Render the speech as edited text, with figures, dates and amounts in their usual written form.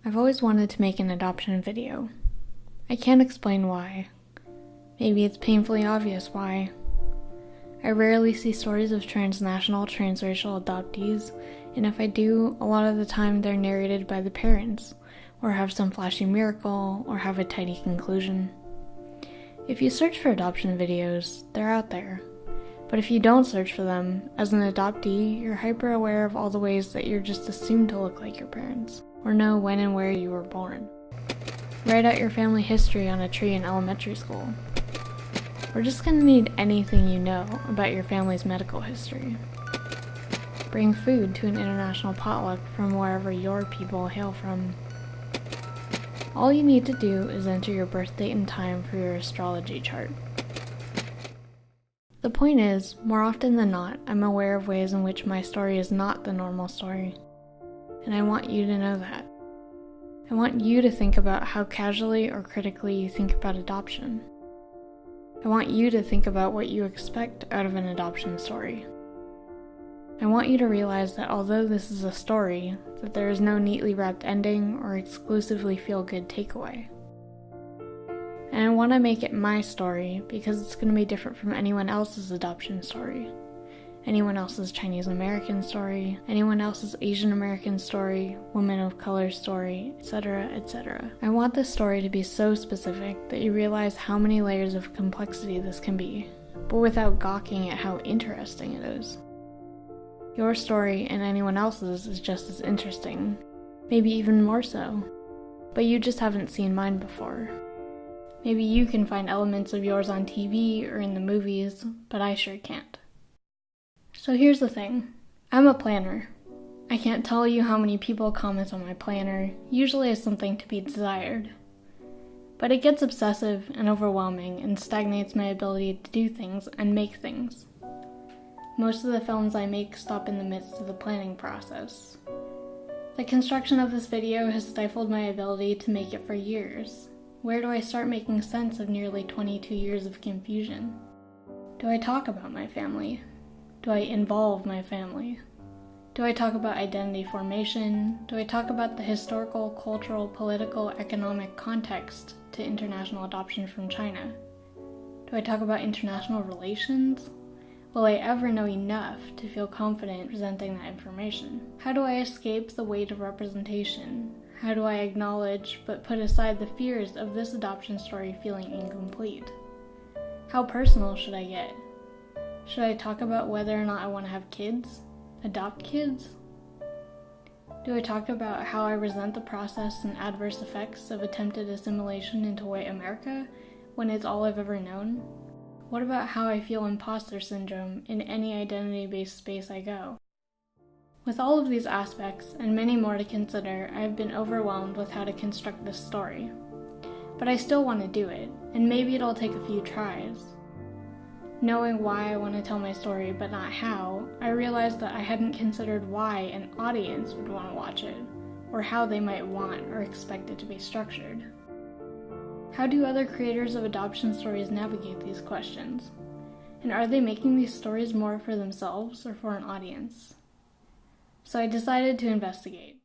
I've always wanted to make an adoption video. I can't explain why. Maybe it's painfully obvious why. I rarely see stories of transnational, transracial adoptees, and if I do, a lot of the time they're narrated by the parents, or have some flashy miracle, or have a tidy conclusion. If you search for adoption videos, they're out there. But if you don't search for them, as an adoptee, you're hyper aware of all the ways that you're just assumed to look like your parents, or know when and where you were born. Write out your family history on a tree in elementary school. We're just gonna need anything you know about your family's medical history. Bring food to an international potluck from wherever your people hail from. All you need to do is enter your birth date and time for your astrology chart. The point is, more often than not, I'm aware of ways in which my story is not the normal story. And I want you to know that. I want you to think about how casually or critically you think about adoption. I want you to think about what you expect out of an adoption story. I want you to realize that although this is a story, that there is no neatly wrapped ending or exclusively feel-good takeaway. And I want to make it my story because it's going to be different from anyone else's adoption story, anyone else's Chinese American story, anyone else's Asian American story, women of color story, etc., etc. I want this story to be so specific that you realize how many layers of complexity this can be, but without gawking at how interesting it is. Your story and anyone else's is just as interesting, maybe even more so, but you just haven't seen mine before. Maybe you can find elements of yours on TV or in the movies, but I sure can't. So here's the thing. I'm a planner. I can't tell you how many people comment on my planner, usually as something to be desired. But it gets obsessive and overwhelming and stagnates my ability to do things and make things. Most of the films I make stop in the midst of the planning process. The construction of this video has stifled my ability to make it for years. Where do I start making sense of nearly 22 years of confusion? Do I talk about my family? Do I involve my family? Do I talk about identity formation? Do I talk about the historical, cultural, political, economic context to international adoption from China? Do I talk about international relations? Will I ever know enough to feel confident presenting that information? How do I escape the weight of representation? How do I acknowledge but put aside the fears of this adoption story feeling incomplete? How personal should I get? Should I talk about whether or not I want to have kids? Adopt kids? Do I talk about how I resent the process and adverse effects of attempted assimilation into white America when it's all I've ever known? What about how I feel imposter syndrome in any identity-based space I go? With all of these aspects, and many more to consider, I have been overwhelmed with how to construct this story. But I still want to do it, and maybe it'll take a few tries. Knowing why I want to tell my story but not how, I realized that I hadn't considered why an audience would want to watch it, or how they might want or expect it to be structured. How do other creators of adoption stories navigate these questions? And are they making these stories more for themselves or for an audience? So I decided to investigate.